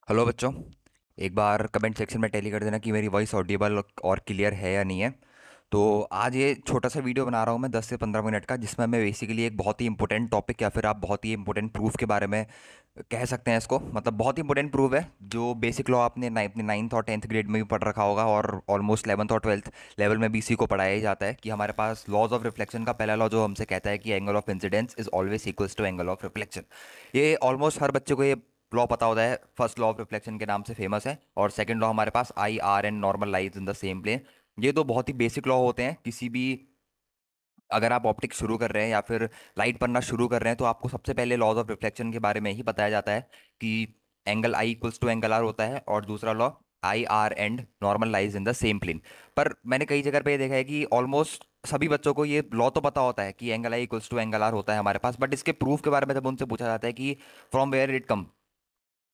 Hello बच्चों। एक बार comment section में टेली कर देना कि मेरी वॉइस ऑडिबल और क्लियर है या नहीं है। तो आज ये छोटा सा वीडियो बना रहा हूँ मैं 10 से 15 मिनट का, जिसमें मैं बेसिकली एक बहुत ही इंपॉर्टेंट टॉपिक या फिर आप बहुत ही इंपॉर्टेंट प्रूफ के बारे में कह सकते हैं इसको। मतलब बहुत ही इंपॉर्टेंट प्रूफ है जो बेसिक लॉ आपने अपने 9th और 10th ग्रेड में भी पढ़ रखा होगा, और ऑलमोस्ट 11th और 12th लेवल में भी इसी को पढ़ाया ही जाता है कि हमारे पास लॉज ऑफ रिफ्लेक्शन का पहला लॉ जो हमसे कहता है कि angle of incidence is always equals to angle of reflection. ये ऑलमोस्ट हर बच्चे को ये लॉ पता होता है, फर्स्ट लॉ ऑफ रिफ्लेक्शन के नाम से फेमस है। और सेकंड लॉ हमारे पास I R and normal lies in the same plane. ये दो बहुत ही बेसिक लॉ होते हैं किसी भी, अगर आप ऑप्टिक्स शुरू कर रहे हैं या फिर लाइट पढ़ना शुरू कर रहे हैं तो आपको सबसे पहले लॉज ऑफ रिफ्लेक्शन के बारे में ही बताया जाता है कि angle I equals to angle R होता है, और दूसरा law I R and normal lies in the same plane. पर मैंने कई जगह पे ये देखा है कि ऑलमोस्ट सभी बच्चों को ये लॉ तो पता होता है कि angle I equals to angle R होता है हमारे पास, बट इसके प्रूफ के बारे में जब उनसे पूछा जाता है कि फ्रॉम वेयर इट कम,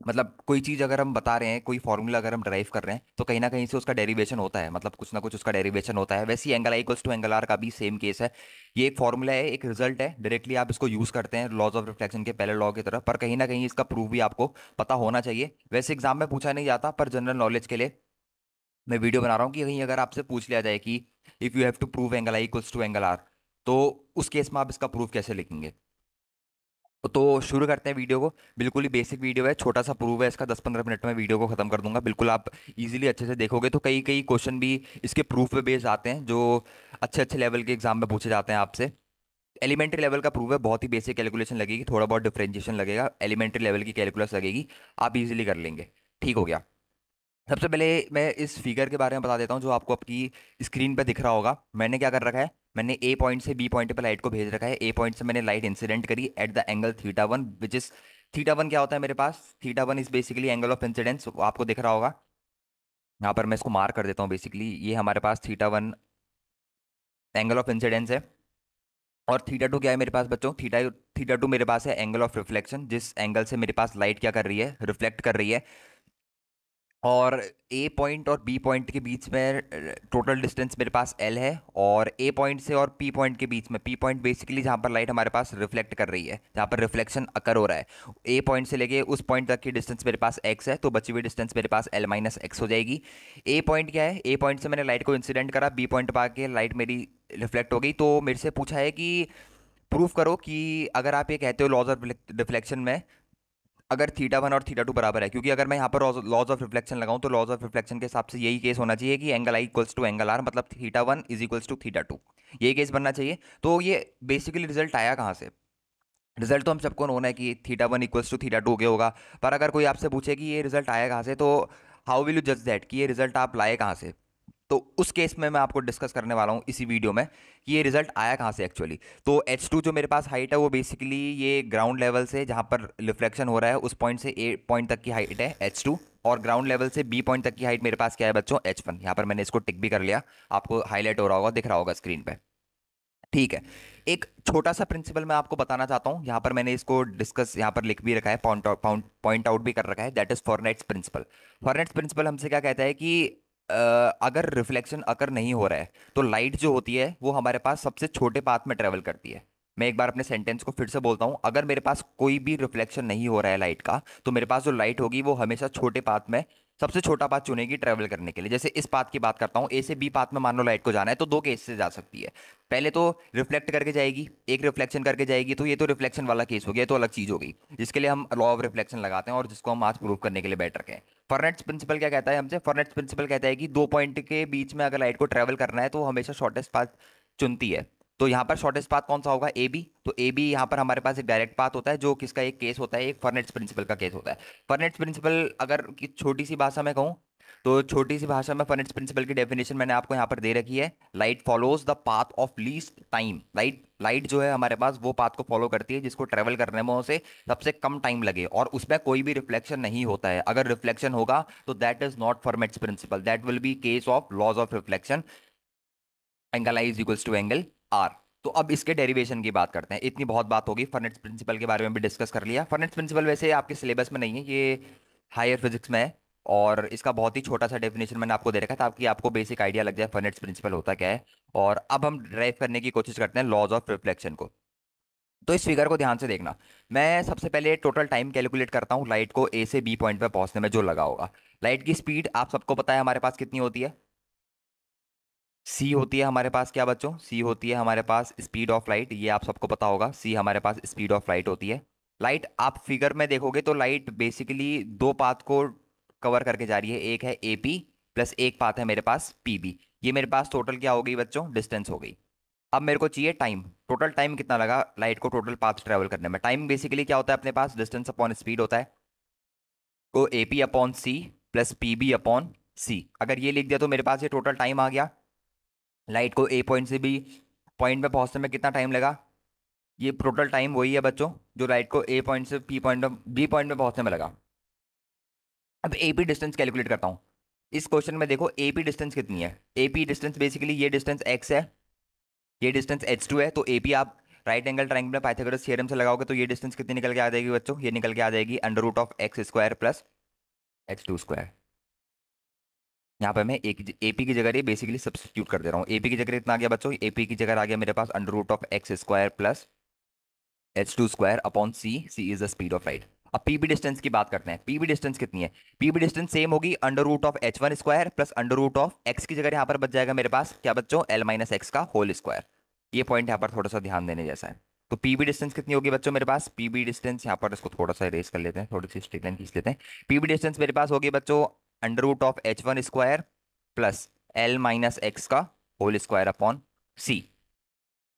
मतलब कोई चीज अगर हम बता रहे हैं, कोई फॉर्मूला अगर हम ड्राइव कर रहे हैं तो कहीं ना कहीं से उसका डेरिवेशन होता है, मतलब कुछ ना कुछ उसका डेरिवेशन होता है। वैसे ही angle I equals to angle R का भी सेम केस है। ये एक फॉर्मूला है, एक रिजल्ट है, डायरेक्टली आप इसको यूज करते हैं लॉज ऑफ रिफ्लेक्शन के पहले लॉ की तरह, पर कहीं ना कहीं इसका प्रूफ भी आपको पता होना चाहिए। वैसे एग्जाम में पूछा नहीं जाता, पर जनरल नॉलेज के लिए मैं वीडियो बना रहा हूँ कि कहीं अगर आपसे पूछ लिया जाए कि if you have to prove angle I equals to angle R, तो उस केस में आप इसका प्रूफ कैसे लिखेंगे। तो शुरू करते हैं वीडियो को। बिल्कुल ही बेसिक वीडियो है, छोटा सा प्रूव है इसका, 10-15 मिनट में वीडियो को खत्म कर दूंगा। बिल्कुल आप इजीली अच्छे से देखोगे तो कई कई क्वेश्चन भी इसके प्रूफ पे बेस्ड आते हैं जो अच्छे अच्छे लेवल के एग्जाम में पूछे जाते हैं आपसे। एलिमेंट्री लेवल का प्रूव है, बहुत ही बेसिक कैलकुलेशन लगेगी, थोड़ा बहुत डिफरेंशिएशन लगेगा, एलिमेंट्री लेवल की कैलकुलस लगेगी, आप इजीली कर लेंगे। ठीक हो गया। सबसे पहले मैं इस फिगर के बारे में बता देता हूँ जो आपको आपकी स्क्रीन पे दिख रहा होगा। मैंने क्या कर रखा है, मैंने ए पॉइंट से बी पॉइंट पे लाइट को भेज रखा है। ए पॉइंट से मैंने लाइट इंसिडेंट करी at the angle theta one, which is theta one क्या होता है मेरे पास, theta one is basically angle of incidence, आपको दिख रहा होगा। यहाँ पर मैं इसको मार्क कर देता हूँ। बेसिकली ये हमारे पास theta one angle of incidence है। और थीटा टू क्या है मेरे पास बच्चों, थीटा थीटा टू मेरे पास है एंगल ऑफ रिफ्लेक्शन, जिस एंगल से मेरे पास लाइट क्या कर रही है, रिफ्लेक्ट कर रही है। और ए पॉइंट और बी पॉइंट के बीच में टोटल डिस्टेंस मेरे पास एल है, और ए पॉइंट से और पी पॉइंट के बीच में, पी पॉइंट बेसिकली जहाँ पर लाइट हमारे पास रिफ्लेक्ट कर रही है, जहाँ पर रिफ्लेक्शन अकर हो रहा है, ए पॉइंट से लेके उस पॉइंट तक की डिस्टेंस मेरे पास एक्स है, तो बची हुई डिस्टेंस मेरे पास एल माइनस एक्स हो जाएगी। ए पॉइंट क्या है, ए पॉइंट से मैंने लाइट को इंसिडेंट करा, बी पॉइंट पर आके लाइट मेरी रिफ्लेक्ट हो गई। तो मेरे से पूछा है कि प्रूफ करो कि अगर आप ये कहते हो लॉज ऑफ रिफ्लेक्शन में, अगर थीटा वन और थीटा टू बराबर है, क्योंकि अगर मैं यहाँ पर लॉज ऑफ रिफ्लेक्शन लगाऊं तो लॉज ऑफ रिफ्लेक्शन के हिसाब से यही केस होना चाहिए कि angle I equals to angle R, मतलब theta one is equals to theta two, यही केस बनना चाहिए। तो ये बेसिकली रिजल्ट आया कहाँ से, रिजल्ट तो हम सबको नोन है कि theta one equals to theta two के होगा। पर अगर कोई आपसे पूछे कि ये रिजल्ट आया कहाँ से, तो हाउ विल यू जज दैट कि ये रिजल्ट आप लाए कहाँ से। तो उस केस में मैं आपको डिस्कस करने वाला हूँ इसी वीडियो में कि ये रिजल्ट आया कहाँ से एक्चुअली। तो H2 जो मेरे पास हाइट है वो बेसिकली ये ग्राउंड लेवल से जहाँ पर रिफ्लेक्शन हो रहा है उस पॉइंट से ए पॉइंट तक की हाइट है H2, और ग्राउंड लेवल से बी पॉइंट तक की हाइट मेरे पास क्या है बच्चों, H1। यहाँ पर मैंने इसको टिक भी कर लिया, आपको हाईलाइट हो रहा होगा, दिख रहा होगा स्क्रीन पे। ठीक है। एक छोटा सा प्रिंसिपल मैं आपको बताना चाहता हूँ, यहाँ पर मैंने इसको डिस्कस यहाँ पर लिख भी रखा है, पॉइंट आउट भी कर रखा है, दैट इज फॉरनेट्स प्रिंसिपल। फॉरनेट्स प्रिंसिपल हमसे क्या कहता है कि अगर रिफ्लेक्शन अकर नहीं हो रहा है तो लाइट जो होती है वो हमारे पास सबसे छोटे पाथ में ट्रेवल करती है। मैं एक बार अपने सेंटेंस को फिर से बोलता हूँ, अगर मेरे पास कोई भी रिफ्लेक्शन नहीं हो रहा है लाइट का, तो मेरे पास जो लाइट होगी वो हमेशा छोटे पाथ में सबसे छोटा पाथ चुनेगी ट्रेवल करने के लिए। जैसे इस पाथ की बात करता हूँ, ए से बी पाथ में मान लो लाइट को जाना है तो दो केस से जा सकती है। पहले तो रिफ्लेक्ट करके जाएगी, एक रिफ्लेक्शन करके जाएगी, तो ये तो रिफ्लेक्शन वाला केस हो गया, तो अलग चीज हो गई जिसके लिए हम लॉ ऑफ रिफ्लेक्शन लगाते हैं और जिसको हम आज प्रूव करने के लिए बैठ रखे हैं। फॉरनेट्स प्रिंसिपल क्या कहता है हमसे, फॉरनेट्स प्रिंसिपल कहता है कि दो पॉइंट के बीच में अगर लाइट को ट्रेवल करना है तो वो हमेशा शॉर्टेस्ट पाथ चुनती है। तो यहाँ पर शॉर्टेस्ट पाथ कौन सा होगा, ए बी। तो ए बी यहाँ पर हमारे पास एक डायरेक्ट पाथ होता है जो किसका एक केस होता है, एक फॉरनेट्स प्रिंसिपल का केस होता है। फॉरनेट्स प्रिंसिपल अगर की छोटी सी भाषा में कहूँ, तो छोटी सी भाषा में फॉरनेट्स प्रिंसिपल की डेफिनेशन मैंने आपको यहाँ पर दे रखी है। Light follows the path of least time, light light जो है हमारे पास वो पाथ को फॉलो करती है जिसको ट्रेवल करने में उसे सबसे कम टाइम लगे, और उसमें कोई भी रिफ्लेक्शन नहीं होता है। अगर रिफ्लेक्शन होगा तो that is not Fermat's principle, that will be case of laws of reflection, angle I is equals to angle R. तो अब इसके डेरिवेशन की बात करते हैं। इतनी बहुत बात होगी, फर्नेट्स प्रिंसिपल के बारे में भी डिस्कस कर लिया। फर्नेट्स प्रिंसिपल वैसे आपके सिलेबस में नहीं है, ये हायर फिजिक्स में है, और इसका बहुत ही छोटा सा डेफिनेशन मैंने आपको दे रखा है ताकि आपको बेसिक आइडिया लग जाए फर्नेट्स प्रिंसिपल होता क्या है। और अब हम ड्राइव करने की कोशिश करते हैं लॉज ऑफ रिफ्लेक्शन को। तो इस फिगर को ध्यान से देखना। मैं सबसे पहले टोटल टाइम कैलकुलेट करता हूँ लाइट को ए से बी पॉइंट पे पहुंचने में जो लगा होगा। लाइट की स्पीड आप सबको पता है हमारे पास कितनी होती है। सी होती है हमारे पास क्या बच्चों, सी होती है हमारे पास स्पीड ऑफ लाइट, ये आप सबको पता होगा, सी हमारे पास स्पीड ऑफ लाइट होती है। लाइट आप फिगर में देखोगे तो लाइट बेसिकली दो पाथ को कवर करके जा रही है, एक है एपी प्लस एक पाथ है मेरे पास पीबी। ये मेरे पास टोटल क्या हो गई बच्चों, डिस्टेंस हो गई। अब मेरे को चाहिए टाइम, टोटल टाइम कितना लगा लाइट को टोटल पाथ ट्रेवल करने में। टाइम बेसिकली क्या होता है अपने पास, डिस्टेंस अपॉन स्पीड होता है। तो AP upon C plus PB upon C, अगर ये लिख दिया तो मेरे पास ये टोटल टाइम आ गया। लाइट को ए पॉइंट से बी पॉइंट पे पहुंचने में कितना टाइम लगा, ये टोटल टाइम वही है बच्चों जो लाइट को ए पॉइंट से पी पॉइंट में बी पॉइंट में पहुंचने में लगा। अब एपी डिस्टेंस कैलकुलेट करता हूँ। इस क्वेश्चन में देखो एपी डिस्टेंस कितनी है। एपी डिस्टेंस बेसिकली ये डिस्टेंस एक्स है, ये डिस्टेंस h2 है। तो एपी आप राइट एंगल ट्राइंगल में पाइथागोरस थ्योरम से लगाओगे तो ये डिस्टेंस कितनी निकल के आ जाएगी बच्चों, ये निकल के आ जाएगी under root of x square plus h2 square. यहाँ पे मैं एक एपी की जगह बेसिकली सब्स्टिट्यूट कर दे रहा हूँ। एपी की जगह इतना आ गया बच्चों, एपी की जगह आ गया मेरे पास under root of x square plus h2 square upon C, C is the speed of light. अब पीबी डिस्टेंस की बात करते हैं। पीबी डिस्टेंस कितनी है, पीबी डिस्टेंस सेम होगी under root of h1 square plus under root of X की जगह यहाँ पर बच जाएगा मेरे पास क्या बच्चों, l माइनस एक्स का होल स्क्वायर। ये पॉइंट यहाँ पर थोड़ा सा ध्यान देने जैसा है। तो पीबी डिस्टेंस कितनी होगी बच्चों मेरे पास, पीबी डिस्टेंस यहाँ पर इसको थोड़ा सा इरेज कर लेते हैं, थोड़ी सी स्ट्रेट लाइन खींच लेते हैं। पीबी डिस्टेंस मेरे पास होगी बच्चों under root of h1 square plus l minus x का होल स्क्वायर अपॉन सी।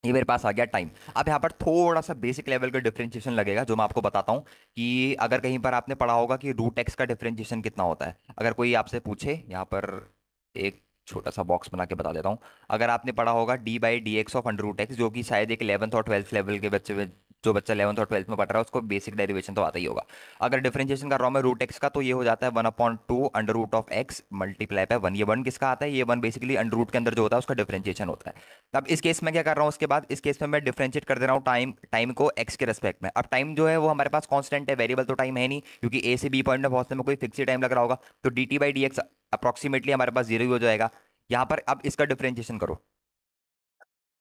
ये मेरे पास आ गया टाइम। अब यहाँ पर थोड़ा सा बेसिक लेवल का डिफरेंशिएशन लगेगा जो मैं आपको बताता हूँ कि अगर कहीं पर आपने पढ़ा होगा कि रूट एक्स का डिफरेंशिएशन कितना होता है। अगर कोई आपसे पूछे, यहाँ पर एक छोटा सा बॉक्स बना के बता देता हूँ। अगर आपने पढ़ा होगा d by d x of under root x, जो कि शायद एक 11th और 12th लेवल के बच्चे जो बच्चा 11th और 12th में पढ़ रहा है उसको बेसिक डेरिवेशन तो आता ही होगा। अगर डिफरेंशिएशन कर रहा हूँ मैं रूट एक्स का तो ये हो जाता है 1/2 under root of x multiply by 1। ये 1 किसका आता है, ये 1 बेसिकली अंडर रूट के अंदर जो होता है उसका डिफरेंशिएशन होता है। अब इस केस में क्या कर रहा हूँ, उसके बाद इस केस में मैं डिफरेंशिएट कर दे रहा हूँ टाइम, टाइम को एक्स के रेस्पेक्ट में। अब टाइम जो है वो हमारे पास कांस्टेंट है, वेरिएबल तो टाइम है नहीं, क्योंकि ए से बी पॉइंट में पहुंचने में कोई फिक्स टाइम लग रहा होगा। तो D t by d x approximately हमारे पास जीरो ही हो जाएगा। यहाँ पर अब इसका डिफरेंशिएशन करो।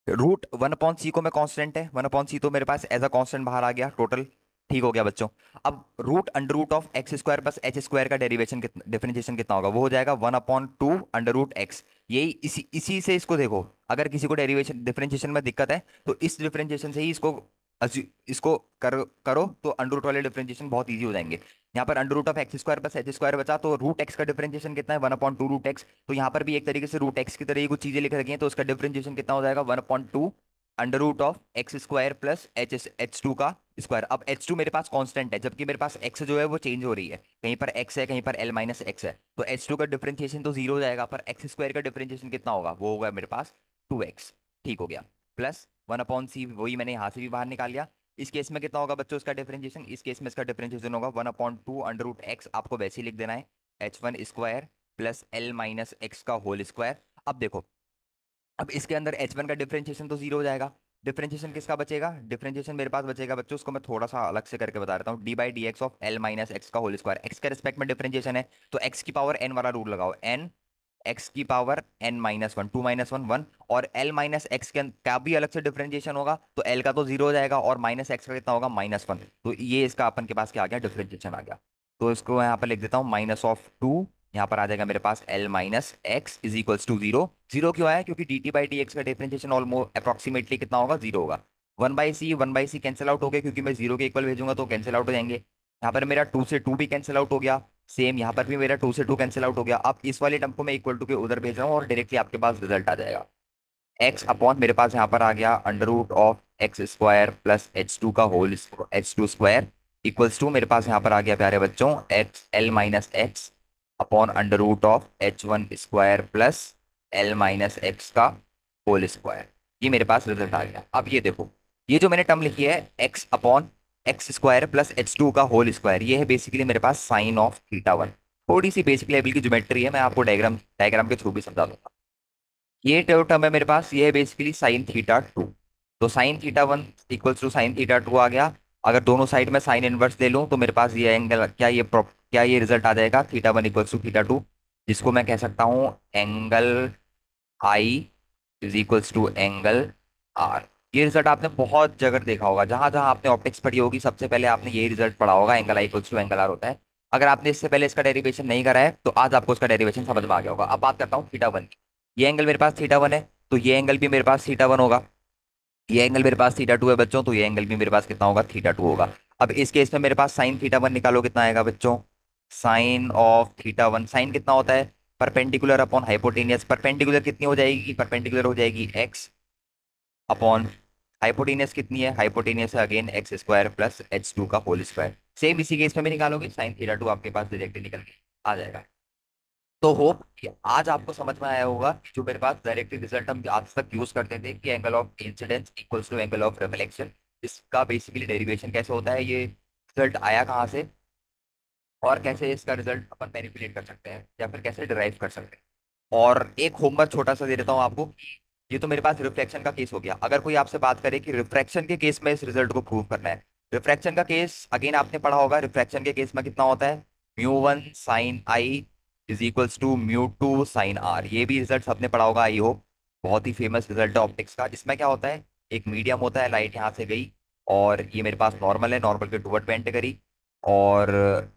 रूट 1/c को मैं कांस्टेंट है, 1/c तो मेरे पास एज अ कांस्टेंट बाहर आ गया टोटल। ठीक हो गया बच्चों। अब root under root of x square plus h square का डेरिवेशन कितना, डिफरेंशिएशन कितना होगा, वो हो जाएगा 1/2 अंडर रूट एक्स। यही इसी से इसको देखो, अगर किसी को डेरिवेशन डिफरेंशिएशन में दिक्कत है तो इस डिफरेंशिएशन से ही इसको करो तो अंडर रूट वाले डिफरेंशिएशन बहुत ईजी हो जाएंगे। यहाँ पर under root of x square plus h square बचा, तो रूट एक्स का डिफरेंशिएशन कितना है, 1/2 रूट एक्स। तो यहाँ पर भी एक तरीके से रूट एक्स की तरह ही कुछ चीजें लिख रखी हैं, तो उसका डिफरेंशिएशन कितना हो जाएगा, 1/2 under root of x square plus h two का स्क्वायर। अब एच टू मेरे पास कांस्टेंट है, जबकि मेरे पास एक्स जो है वो चेंज हो रही है, कहीं पर एक्स है कहीं पर एल माइनस एक्स है। तो एच टू का डिफरेंशिएशन तो जीरो हो जाएगा, पर एक्स स्क्वायर का डिफरेंशिएशन कितना होगा, वो होगा मेरे पास 2x। ठीक हो गया। प्लस 1/c, वही मैंने यहाँ से भी बाहर निकाल लिया। इस केस में कितना होगा बच्चों इसका डिफरेंशिएशन, इस केस में इसका डिफरेंशिएशन होगा 1/2 अंडर रूट एक्स, आपको वैसे ही लिख देना है h1 square plus l minus x का होल स्क्वायर। अब देखो, अब इसके अंदर h1 का डिफरेंशिएशन तो जीरो हो जाएगा। डिफरेंशिएशन किसका बचेगा, डिफरेंशिएशन मेरे पास बचेगा बच्चों, उसको मैं थोड़ा सा अलग से करके बता देता हूँ, D by d x of L minus x का होल स्क्वायर। एक्स के रिस्पेक्ट में डिफरेंशिएशन है तो एक्स की पावर एन वाला रूल लगाओ, एन एक्स की पावर एन माइनस वन, 2 - 1 1। और एल माइनस एक्स का भी अलग से डिफरेंशिएशन होगा, तो एल का तो जीरो हो जाएगा और माइनस एक्स का कितना होगा, -1। तो ये इसका अपन के पास क्या आ गया, डिफरेंशिएशन आ गया। तो इसको यहाँ पर लिख देता हूँ -2। यहाँ पर आ जाएगा मेरे पास l minus x is equals to zero. Zero क्यों आया, क्योंकि d t by d x का डिफरेंशिएशन ऑलमोस्ट अप्रोक्सीमेटली कितना होगा, जीरो होगा। 1/c कैंसिल आउट हो गया, क्योंकि मैं जीरो के इक्वल भेजूंगा तो कैंसिल आउट हो जाएंगे। यहाँ पर मेरा 2 से 2 भी कैंसिल आउट हो गया, सेम यहाँ पर भी मेरा 2 से 2 कैंसिल आउट हो गया। अब इस वाले टर्म को मैं इक्वल टू के उधर भेज रहा हूँ और डायरेक्टली आपके पास रिजल्ट आ जाएगा। एक्स अपॉन मेरे पास यहाँ पर आ गया under root of x square plus h2 का whole h2 square equals to मेरे पास यहाँ पर आ गया प्यारे बच्चों x l minus x upon under root of h1 square plus l minus x का होल स्क्वायर। ये मेरे पास रिजल्ट आ गया। अब ये देखो, ये जो मैंने टर्म लिखी है x upon x square plus h2 का होल स्क्वायर, ये है बेसिकली मेरे पास साइन ऑफ थीटा 1। थोड़ी सी बेसिक लेवल की ज्योमेट्री है, मैं आपको डायग्राम डायग्राम के थ्रू भी समझा दूंगा। ये टर्म है मेरे पास, ये है बेसिकली साइन थीटा 2। तो sine theta 1 equals to sine theta 2 आ गया। अगर दोनों साइड में साइन इनवर्स ले लूं तो मेरे पास ये एंगल क्या ये रिजल्ट आ जाएगा, थीटा 1 इक्वल्स टू थीटा 2, जिसको मैं कह सकता हूं angle I is equals to angle R. ये रिजल्ट आपने बहुत जगह देखा होगा, जहां जहां आपने ऑप्टिक्स पढ़ी होगी सबसे पहले आपने यही रिजल्ट पढ़ा होगा, angle I equals to angle R होता है। अगर आपने इससे पहले इसका डेरिवेशन नहीं करा है तो आज आपको इसका डेरिवेशन समझ में आ गया होगा। अब बात करता हूँ थीटा वन की। ये एंगल मेरे पास थीटा वन है, तो ये एंगल भी मेरे पास थीटा वन होगा। ये एंगल मेरे पास थीटा टू है बच्चों, तो ये एंगल भी मेरे पास कितना होगा, थीटा टू होगा। अब इस केस में मेरे पास साइन थीटा वन निकालो, कितना आएगा बच्चों, sine of theta one, sine कितना होता है, परपेंडिकुलर अपॉन हाइपोटेनियस। परपेंडिकुलर कितनी हो जाएगी, परपेंडिकुलर हो जाएगी एक्स अपॉन हाइपोटेनियस कितनी है, हाइपोटेनियस है again x square plus h two का होल स्क्वायर। सेम इसी केस में भी निकालोगे, साइन थीटा टू आपके पास डायरेक्टली निकल के आ जाएगा। तो होप कि आज आपको समझ में आया होगा कि जो मेरे पास डायरेक्टली रिजल्ट हम आज तक यूज करते थे कि angle of incidence equals to angle of reflection, इसका बेसिकली डेरिवेशन कैसे होता है, ये रिजल्ट आया कहाँ से और कैसे इसका रिजल्ट अपन मैनिपुलेट कर सकते हैं या फिर कैसे डिराइव कर सकते हैं। और एक होमवर्क छोटा सा दे देता हूँ आपको। ये तो मेरे पास रिफ्लेक्शन का केस हो गया। अगर कोई आपसे बात करे कि रिफ्रैक्शन के केस में इस रिजल्ट को प्रूव करना है, रिफ्रैक्शन का केस अगेन आपने पढ़ा होगा, रिफ्रैक्शन के केस में कितना होता है, mu one sine I is equals to mu two sine R. ये भी रिजल्ट सबने पढ़ा होगा आई होप, बहुत ही फेमस रिजल्ट है ऑप्टिक्स का, जिसमें क्या होता है, एक मीडियम होता है, लाइट यहाँ से गई और ये मेरे पास नॉर्मल है, नॉर्मल के टूवर्ड बेंड करी, और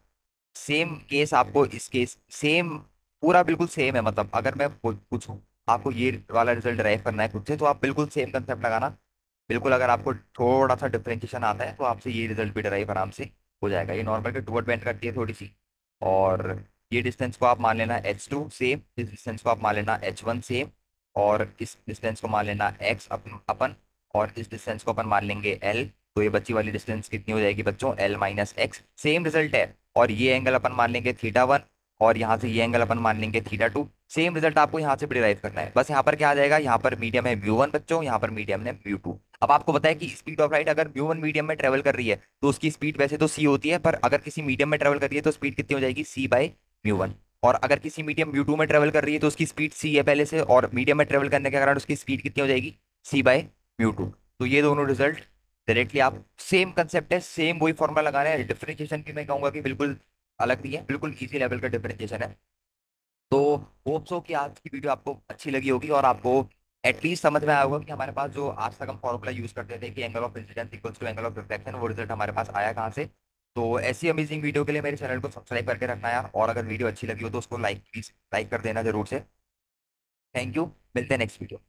सेम केस आपको इस केस सेम पूरा बिल्कुल सेम है। मतलब अगर मैं पूछूं आपको ये वाला रिजल्ट ड्राइव करना है खुद से, तो आप बिल्कुल सेम कंसेप्ट लगाना। बिल्कुल अगर आपको थोड़ा सा डिफरेंशिएशन आता है तो आपसे ये रिजल्ट भी ड्राइव आराम से हो जाएगा। ये नॉर्मल के टूवर्ड बेंड करती है थोड़ी सी, और ये डिस्टेंस को आप मान लेना एच टू सेम, इस डिस्टेंस को आप मान लेना एच वन सेम, और इस डिस्टेंस को मान लेना एक्स अपन, और इस डिस्टेंस को अपन मान लेंगे एल। तो ये बची वाली डिस्टेंस कितनी हो जाएगी बच्चों, L minus x. Same result है, और ये एंगल अपन मान लेंगे थीटा वन, और यहाँ से ये एंगल अपन मान लेंगे थीटा टू। सेम रिजल्ट आपको यहाँ से डिराइव करना है। बस यहाँ पर क्या आ जाएगा, यहाँ पर मीडियम है म्यू वन बच्चों, यहाँ पर मीडियम है म्यू टू। अब आपको पता है कि स्पीड ऑफ लाइट अगर म्यू वन मीडियम में ट्रेवल कर रही है तो उसकी स्पीड वैसे तो सी होती है, पर अगर किसी मीडियम में ट्रेवल कर रही है तो स्पीड कितनी हो जाएगी, सी बाई म्यू वन। और अगर किसी मीडियम म्यू टू में ट्रेवल कर रही है तो उसकी स्पीड सी है पहले से, और मीडियम में ट्रेवल करने के कारण उसकी स्पीड कितनी हो जाएगी, सी बाई म्यू टू। तो ये दोनों रिजल्ट डायरेक्टली आप सेम कंसेप्ट है, सेम वही फॉर्मूला लगाना है। डिफरेंशिएशन की मैं कहूंगा कि बिल्कुल अलग नहीं है, बिल्कुल इजी लेवल का डिफरेंशिएशन है। तो होप सो कि आज की वीडियो आपको अच्छी लगी होगी और आपको एटलीस्ट समझ में आया होगा कि हमारे पास जो आज तक हम फॉर्मूला यूज करते थे कि angle of incidence equals to angle of reflection, वो रिजल्ट हमारे पास आया कहाँ से। तो ऐसी अमेजिंग वीडियो के लिए मेरे चैनल को सब्सक्राइब करके रखना यार, और अगर वीडियो अच्छी लगी हो तो उसको लाइक प्लीज लाइक कर देना जरूर से। थैंक यू, मिलते हैं नेक्स्ट वीडियो।